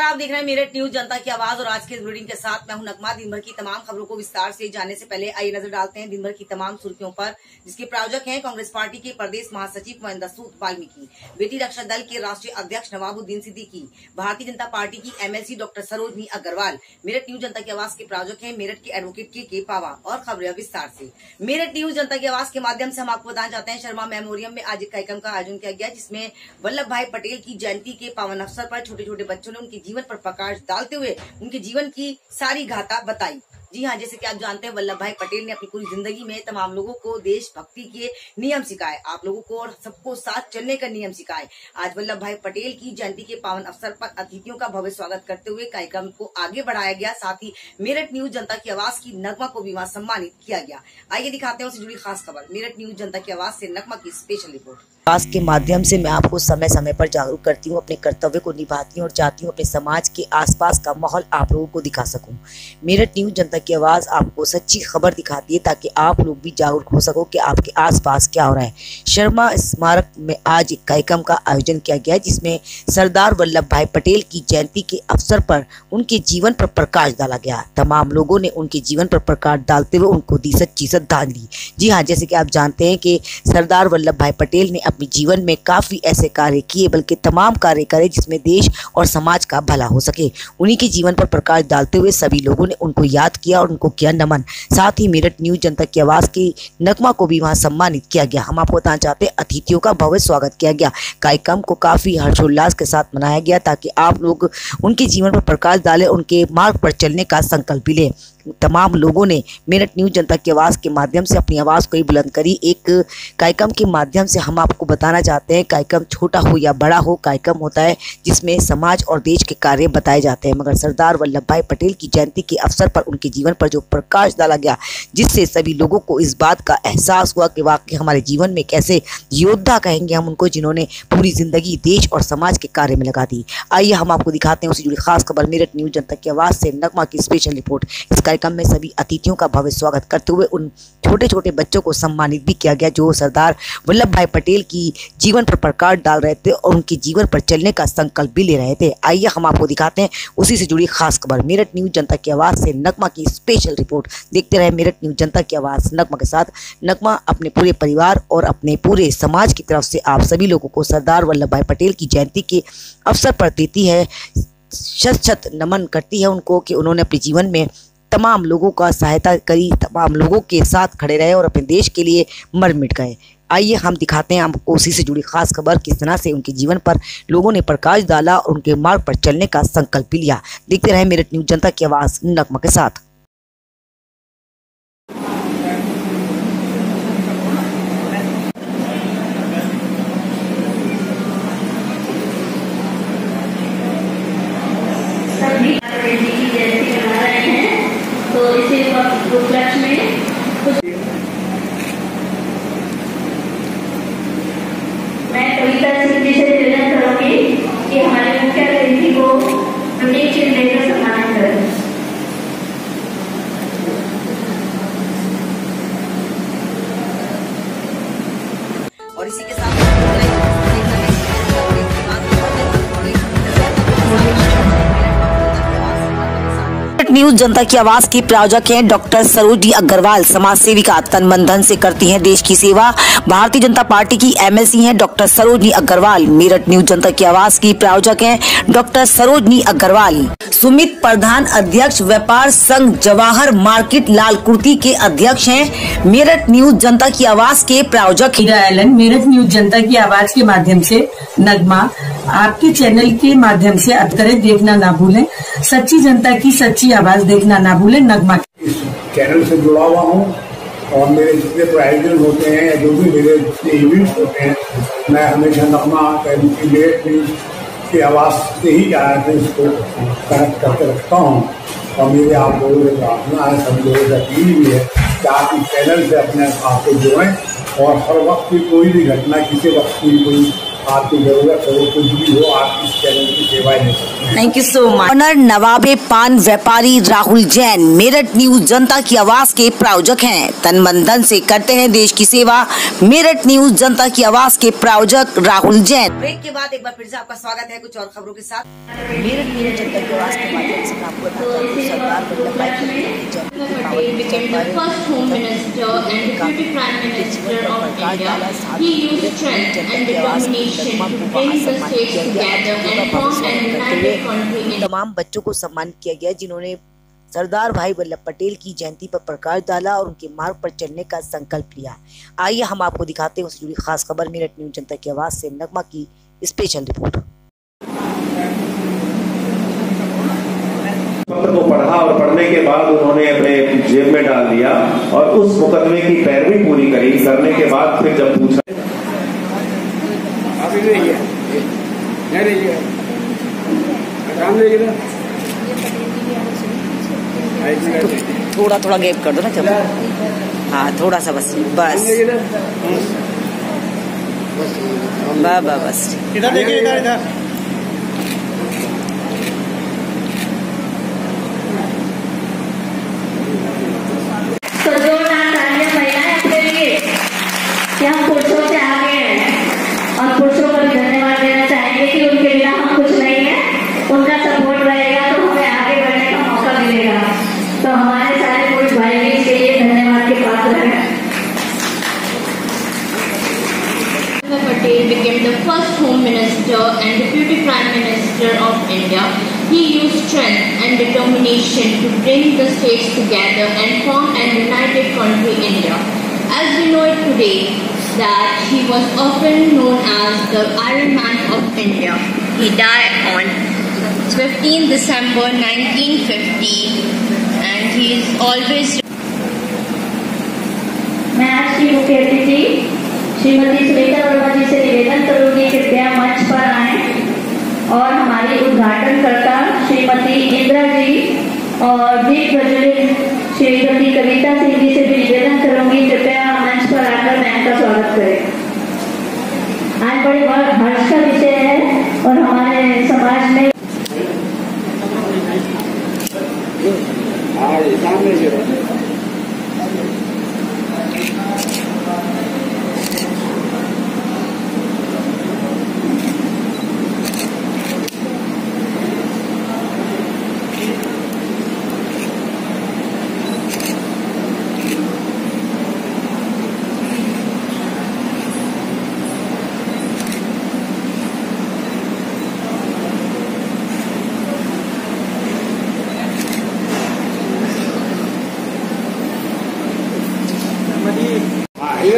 आप देख रहे हैं मेरठ न्यूज जनता की आवाज और आज के इस बुलेटिन के साथ मैं हूं नगमा। दिन भर की तमाम खबरों को विस्तार से जानने से पहले आइए नजर डालते हैं दिन भर की तमाम सुर्खियों पर, जिसके प्रायोजक हैं कांग्रेस पार्टी के प्रदेश महासचिव महेंद्र सूद वाल्मीकि, बेटी रक्षा दल के राष्ट्रीय अध्यक्ष नवाबुद्दीन सिद्दीकी, भारतीय जनता पार्टी की MLC doctor Sarojini Agarwal. Meerut news जनता की आवाज के प्रायोजक हैं मेरठ के एडवोकेट के पावा। और खबरें विस्तार से। मेरठ न्यूज जनता की आवाज के माध्यम से हम आपको बताना चाहते हैं, शर्मा मेमोरियम में आज एक कार्यक्रम का आयोजन किया गया, जिसमें वल्लभ भाई पटेल की जयंती के पावन अवसर पर छोटे छोटे बच्चों ने उनके जीवन पर प्रकाश डालते हुए उनके जीवन की सारी गाथा बताई। जी हाँ, जैसे कि आप जानते हैं वल्लभ भाई पटेल ने अपनी पूरी जिंदगी में तमाम लोगों को देशभक्ति के नियम सिखाए, आप लोगों को और सबको साथ चलने का नियम सिखाए। आज वल्लभ भाई पटेल की जयंती के पावन अवसर पर अतिथियों का भव्य स्वागत करते हुए कार्यक्रम को आगे बढ़ाया गया। साथ ही मेरठ न्यूज जनता की आवाज की नगमा को भी वहाँ सम्मानित किया गया। आइए दिखाते हैं उससे जुड़ी खास खबर। मेरठ न्यूज जनता की आवाज से नगमा की स्पेशल रिपोर्ट। आवाज के माध्यम से मैं आपको समय समय पर जागरूक करती हूँ, अपने कर्तव्य को निभाती हूँ और चाहती हूँ अपने समाज के आसपास का माहौल आप लोगों को दिखा सकूं। मेरठ न्यूज जनता की आवाज आपको सच्ची खबर दिखाती है ताकि आप लोग भी जागरूक हो सको कि आपके आसपास क्या हो रहा है। शर्मा स्मारक में आज एक कार्यक्रम का आयोजन किया गया, जिसमें सरदार वल्लभ भाई पटेल की जयंती के अवसर पर उनके जीवन पर प्रकाश डाला गया। तमाम लोगों ने उनके जीवन पर प्रकाश डालते हुए उनको दी सच्ची श्रद्धांजलि। जी हाँ, जैसे कि आप जानते हैं कि सरदार वल्लभ भाई पटेल ने अपने जीवन में काफी ऐसे कार्य किए, बल्कि तमाम कार्य करे जिसमें देश और समाज का भला हो सके। उन्हीं के जीवन पर प्रकाश डालते हुए सभी लोगों ने उनको याद किया और उनको किया नमन। साथ ही मेरठ न्यूज जनता की आवाज की नगमा को भी वहां सम्मानित किया गया। हम आपको बताना चाहते हैं, अतिथियों का भव्य स्वागत किया गया। कार्यक्रम को काफी हर्षोल्लास के साथ मनाया गया ताकि आप लोग उनके जीवन पर प्रकाश डालें, उनके मार्ग पर चलने का संकल्प भी लें। तमाम लोगों ने मेरठ न्यूज जनता की आवाज़ के माध्यम से अपनी आवाज़ को ही बुलंद करी। एक कार्यक्रम के माध्यम से हम आपको बताना चाहते हैं, कार्यक्रम छोटा हो या बड़ा हो, कार्यक्रम होता है जिसमें समाज और देश के कार्य बताए जाते हैं। मगर सरदार वल्लभ भाई पटेल की जयंती के अवसर पर उनके जीवन पर जो प्रकाश डाला गया, जिससे सभी लोगों को इस बात का एहसास हुआ कि वाकई हमारे जीवन में कैसे योद्धा कहेंगे हम उनको, जिन्होंने पूरी जिंदगी देश और समाज के कार्य में लगा दी। आइए हम आपको दिखाते हैं उससे जुड़ी खास खबर। मेरठ न्यूज जनता की आवाज़ से नगमा की स्पेशल रिपोर्ट। इस कार्यक्रम में सभी अतिथियों का भव्य स्वागत करते हुए उन छोटे छोटे बच्चों को सम्मानित भी किया गया, जो सरदार वल्लभ भाई पटेल की जीवन पर प्रकाश डाल रहे थे और उनके जीवन पर चलने का संकल्प भी ले रहे थे। आइए हम आपको दिखाते हैं उसी से जुड़ी खास खबर। मेरठ न्यूज जनता की आवाज से नगमा की स्पेशल रिपोर्ट। देखते रहे मेरठ न्यूज जनता की आवाज नगमा के साथ। नगमा अपने पूरे परिवार और अपने पूरे समाज की तरफ से आप सभी लोगों को सरदार वल्लभ भाई पटेल की जयंती के अवसर पर देती है, शत शत नमन करती है उनको कि उन्होंने अपने जीवन में तमाम लोगों का सहायता करी, तमाम लोगों के साथ खड़े रहे और अपने देश के लिए मर मिट गए। आइए हम दिखाते हैं आपको उसी से जुड़ी खास खबर, किस तरह से उनके जीवन पर लोगों ने प्रकाश डाला और उनके मार्ग पर चलने का संकल्प भी लिया। देखते रहे मेरठ न्यूज जनता की आवाज नगमा के साथ। तो इसी उपलक्ष्य में मैं कविता सिद्धि से निवेदन करूंगी कि हमारे मुख्य अतिथि को प्रतीक चिन्ह देकर सम्मानित करें। और इसी के साथ न्यूज जनता की आवाज की प्रायोजक हैं डॉक्टर सरोजनी अग्रवाल, समाज सेविका, तन मन धन से करती हैं देश की सेवा। भारतीय जनता पार्टी की एमएलसी हैं डॉक्टर सरोजनी अग्रवाल। मेरठ न्यूज जनता की आवाज की प्रायोजक हैं डॉक्टर सरोजनी अग्रवाल। सुमित प्रधान अध्यक्ष व्यापार संघ जवाहर मार्केट लालकुर्ती के अध्यक्ष हैं। मेरठ न्यूज जनता की आवाज के प्रायोजक एलन। मेरठ न्यूज जनता की आवाज के माध्यम से नगमा आपके चैनल के माध्यम से अतरे देखना ना भूलें, सच्ची जनता की सच्ची आवाज देखना ना भूलें। नगमा इस चैनल से जुड़ा हुआ हूँ और मेरे जितने प्रायोजन होते हैं या जो भी मेरे जितने इवेंट्स होते हैं, मैं हमेशा नगमा मेरठ न्यूज की आवाज से ही इसको कनेक्ट करके रखता हूँ। और मेरे आप लोगों से प्रार्थना है, सब लोगों का अपील भी है कि आप इस चैनल से अपने आप को जोड़ें और हर वक्त की कोई भी घटना, किसी वक्त की कोई आपकी जरूरत हो, कुछ भी हो, आप इस चैनल की सेवाएं ले सकते हैं। Thank you so much. Honour नवाबे पान व्यापारी राहुल जैन मेरठ न्यूज जनता की आवाज के प्रायोजक हैं। तन मन धन से करते हैं देश की सेवा। मेरठ न्यूज जनता की आवाज के प्रायोजक राहुल जैन। ब्रेक के बाद एक बार फिर से आपका स्वागत है कुछ और खबरों के साथ। मेरठ न्यूज जनता की आवाज के माध्यम से मैं आपको बताता हूँ सरदार वल्लभ भाई Patel became the first Home Minister and Deputy Prime Minister of India. He used strength and determination to bring the states together and form an united country. तमाम बच्चों को सम्मानित किया गया जिन्होंने सरदार भाई वल्लभ पटेल की जयंती पर प्रकाश डाला और उनके मार्ग पर चलने का संकल्प लिया। आइए हम आपको दिखाते हैं उससे जुड़ी खास खबर। मेरठ न्यूज जनता की आवाज से नगमा की स्पेशल रिपोर्ट। पत्र को पढ़ा और पढ़ने के बाद उन्होंने अपने जेब में डाल दिया और उस मुकदमे की पैरवी पूरी करी। करने के बाद फिर जब पूछा थोड़ा थोड़ा गैप कर दो ना जब, हाँ थोड़ा सा बस बस बस इधर देखिए, इधर तो जोरदार तालियां महिलाएं अपने लिए कि हम पुरुषों से आगे हैं और पुरुषों को भी धन्यवाद देना चाहेंगे कि उनके बिना हम कुछ नहीं है। उनका सपोर्ट रहेगा तो हमें आगे बढ़ने का मौका मिलेगा। तो हमारे सारे पुरुष भाई भी इसके लिए धन्यवाद के पात्र हैं। Patel became the first Home Minister and Deputy Prime Minister of India. He used strength and determination to bring the states together and form an united country, India. As we know it today, that he was often known as the Iron Man of India. He died on 15 December 1950 and he is always... मैं आज की मुख्य अतिथि श्रीमती सुनीता वर्मा जी से निवेदन करूंगी कि कृपया मंच पर आए और हमारी उद्घाटनकर्ता श्रीमती इंदिरा जी और दीप प्रज्वलित श्रीमती कविता सिंह जी से भी निवेदन करूंगी कृपया मंच पर आकर मैं आपका स्वागत करें। आज बड़े हर्ष का विषय है और हमारे समाज में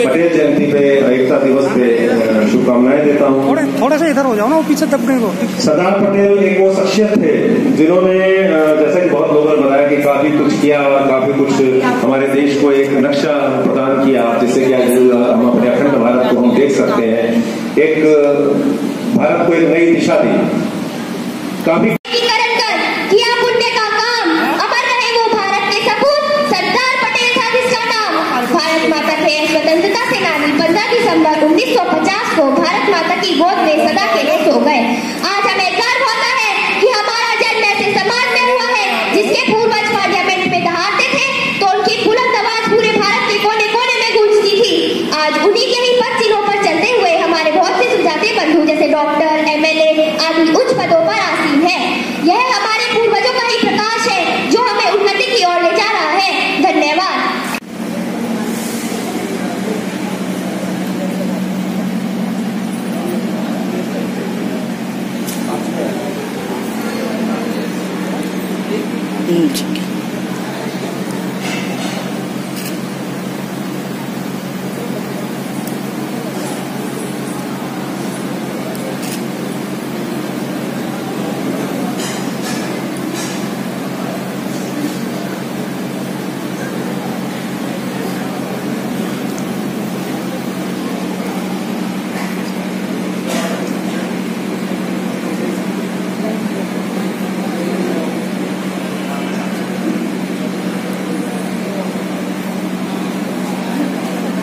पटेल जयंती पे, एकता दिवस पे शुभकामनाएं देता हूँ। थोड़ा सा इधर हो जाओ ना, वो पीछे दबने को। सरदार पटेल एक वो शख्सियत थे जिन्होंने जैसे कि बहुत लोगों ने बताया कि काफी कुछ किया और काफी कुछ हमारे देश को एक नक्शा प्रदान किया, जिससे कि आज हम अपने अखंड भारत को हम देख सकते हैं। एक भारत को एक नई दिशा दी। काफी किया पुण्य का काम, अमर रहे वो भारत के सपूत। सरदार पटेल था जिसका नाम। भारत माता थे स्वतंत्रता सेनानी। 15 दिसंबर 1950 को भारत माता की गोद में सदा के लिए सो गए। आज हमें गर्व होता है कि हमारा जन्म ऐसे समाज में हुआ है जिसके पूर्वज पार्लियामेंट में दहाड़ते थे तो उनकी बुलंद आवाज पूरे भारत के कोने कोने में गूंजती थी। आज उन्हीं के ही पद चिन्हों पर चलते हुए हमारे बहुत से सुजाते बंधु जैसे डॉक्टर, MLA आदि उच्च पदों पर आसीन है। यह हमारे पूर्वजों का ही प्रकाश है जो हमें उन्नति की ओर ले जा रहा है। धन्यवाद।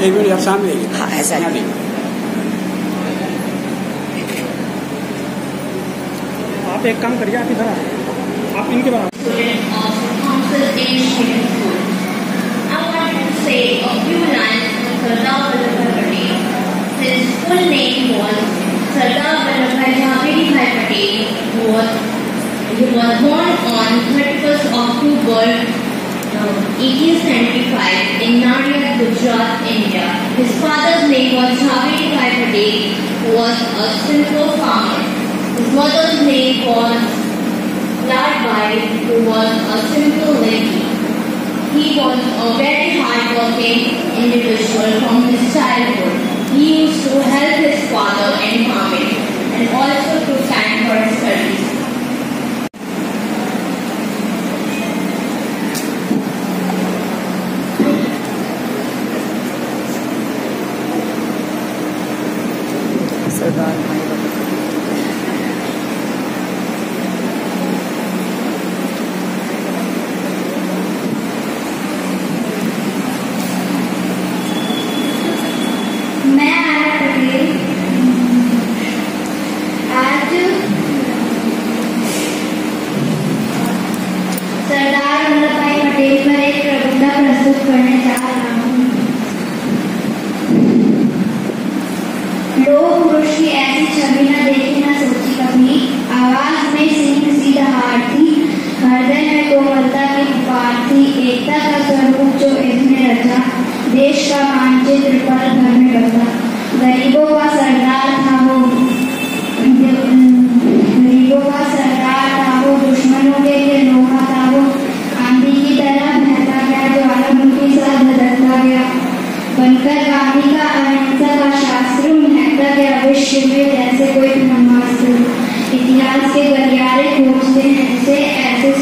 एक मिनट आप सामने हाँ ऐसा आप एक काम करिए, आप इधर आप इनके बारे He was born on 31st October 1875 in Nadiad, Gujarat, India. His father's name was Jhaveri Bhai Patel, who was a simple farmer. His mother's name was Ladbai, who was a simple lady. He was a very hard-working individual from his childhood. He used to help his father in farming and also took time for his studies. सरदार भाई मैं आना पटेल आज सरदार वल्लभ भाई पटेल पर एक प्रबंध प्रस्तुत करने जा रहा हूँ। लोग पुरुष की ऐसी छवि न देखी न सोची कभी, आवाज में सिंह सी दहाड़ थी, हृदय में कोमलता की पुकार थी, एकता का स्वरूप जो इसने रचा, देश का मानचित्र पल भर में बसा। गरीबों का सरदार था वो, गरीबों का सरदार था वो, दुश्मनों के लिए लोहा था वो, आंधी की तरह बहता गया, ज्वालामुखी सा धधकता गया, बनकर गांधी का अहिंसा का शास्त्र, महकता गया विश्व में जैसे कोई ब्रह्मास्त्र। इतिहास के गलियारे खोजते हैं जिसे ऐसे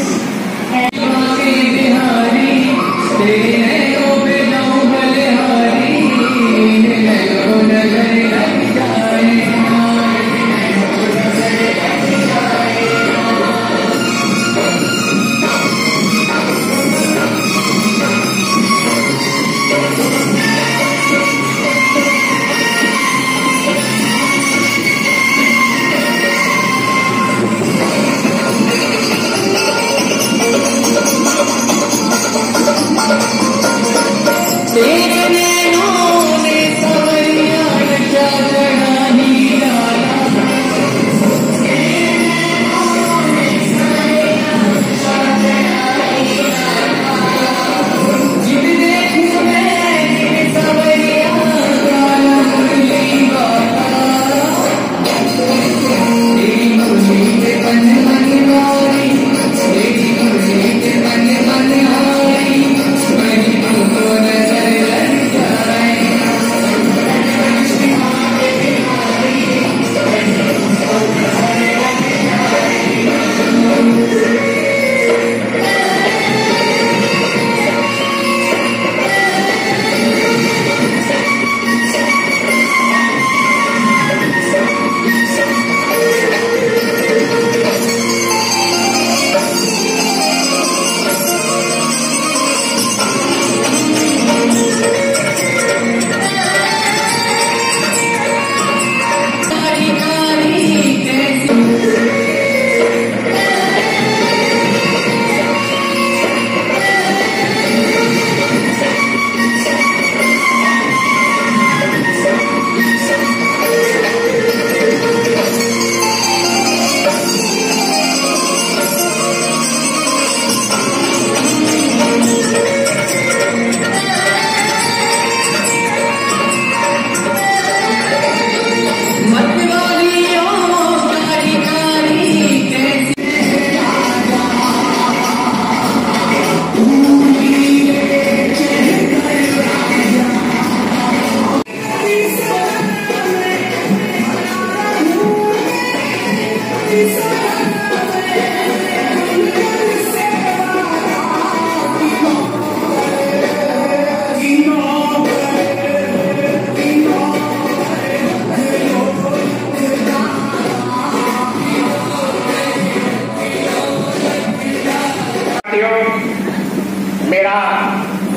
मेरा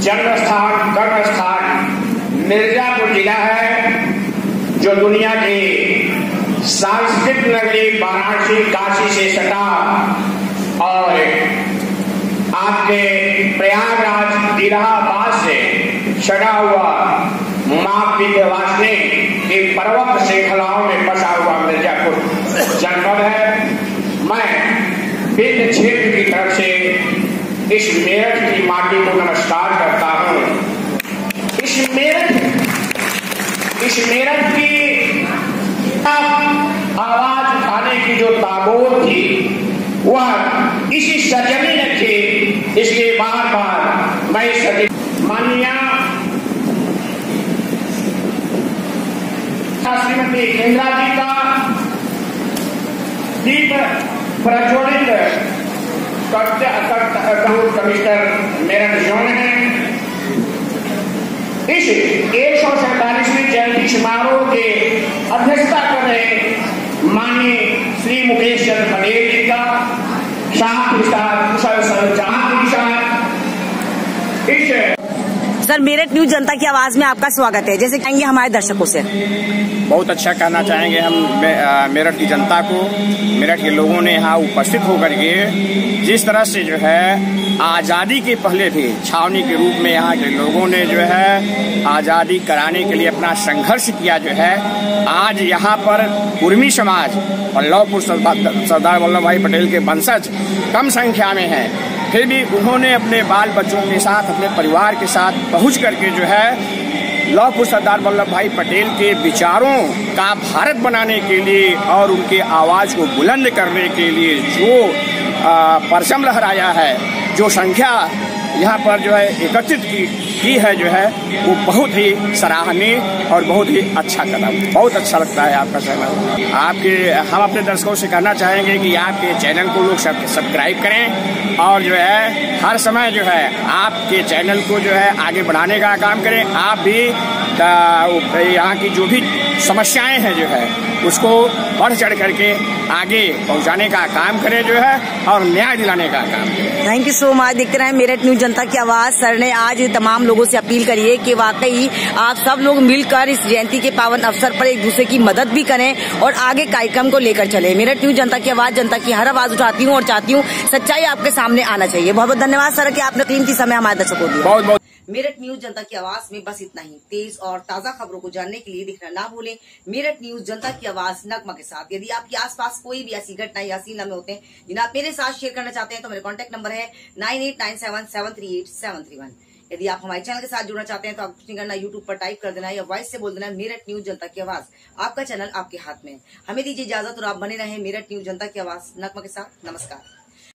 जन्म स्थान कर्म स्थान मिर्जापुर जिला है, जो दुनिया के सांस्कृतिक नगरी वाराणसी काशी से सटा और आपके प्रयागराज इलाहाबाद से सटा हुआ माँ विंध्यवासिनी की पर्वत श्रृंखलाओं में बसा हुआ मिर्जापुर जनपद है। मैं विंध्य क्षेत्र की तरफ से इस मेरठ की माटी को नमस्कार करता हूँ। इस मेरठ की आवाज उठाने की जो ताबूत थी वह इसी सरजमी ने थी। इसलिए बार बार मैं माननीय श्रीमती इंदिरा जी का दीप प्रज्वलित कमिश्नर मेरठ जोन है। इस 147वीं जयंती समारोह के अध्यक्षता कर रहे माननीय श्री मुकेश चंद्र पटेल जी का साथ के साथ कुशल संचालन के साथ इस सर मेरठ न्यूज जनता की आवाज में आपका स्वागत है। जैसे कहेंगे हमारे दर्शकों से। बहुत अच्छा कहना चाहेंगे हम मेरठ की जनता को। मेरठ के लोगों ने यहाँ उपस्थित होकर के जिस तरह से जो है आज़ादी के पहले भी छावनी के रूप में यहाँ के लोगों ने जो है आज़ादी कराने के लिए अपना संघर्ष किया जो है, आज यहाँ पर कुर्मी समाज और लौहपुरुष सरदार वल्लभ भाई पटेल के वंशज कम संख्या में हैं, फिर भी उन्होंने अपने बाल बच्चों के साथ अपने परिवार के साथ पहुंच करके जो है लौहपुरुष सरदार वल्लभ भाई पटेल के विचारों का भारत बनाने के लिए और उनके आवाज को बुलंद करने के लिए जो परचम लहराया है, जो संख्या यहाँ पर जो है एकत्रित की है जो है वो बहुत ही सराहनीय और बहुत ही अच्छा कदम। बहुत अच्छा लगता है आपका चैनल। हम अपने दर्शकों से कहना चाहेंगे कि आपके चैनल को लोग सब्सक्राइब करें और जो है हर समय जो है आपके चैनल को जो है आगे बढ़ाने का काम करें। आप भी यहाँ की जो भी समस्याएं हैं जो है उसको बढ़ चढ़ करके आगे पहुंचाने का काम करें जो है और न्याय दिलाने का काम करें। Thank you so much. देखते रहे मेरठ न्यूज जनता की आवाज। सर ने आज तमाम लोगों से अपील करी है कि वाकई आप सब लोग मिलकर इस जयंती के पावन अवसर पर एक दूसरे की मदद भी करें और आगे कार्यक्रम को लेकर चले। मेरठ न्यूज जनता की आवाज जनता की हर आवाज उठाती हूँ और चाहती हूँ सच्चाई आपके सामने आना चाहिए। बहुत बहुत धन्यवाद सर कि आपने कीमती समय हमारे दर्शकों को दिया। बहुत बहुत मेरठ न्यूज जनता की आवाज में बस इतना ही। तेज और ताजा खबरों को जानने के लिए देखना ना भूलें मेरठ न्यूज जनता की आवाज नगमा के साथ। यदि आपके आसपास कोई भी ऐसी घटना या सीन में होते हैं जिन्हें आप मेरे साथ शेयर करना चाहते हैं तो मेरे कॉन्टैक्ट नंबर है 9897738731। यदि आप हमारे चैनल के साथ जुड़ना चाहते हैं तो आप कुछ नहीं करना, यूट्यूब पर टाइप कर देना या वॉइस से बोल देना मेरठ न्यूज जनता की आवाज। आपका चैनल आपके हाथ में। हमें दीजिए इजाजत और आप बने रहे मेरठ न्यूज जनता की आवाज नगमा के साथ। नमस्कार।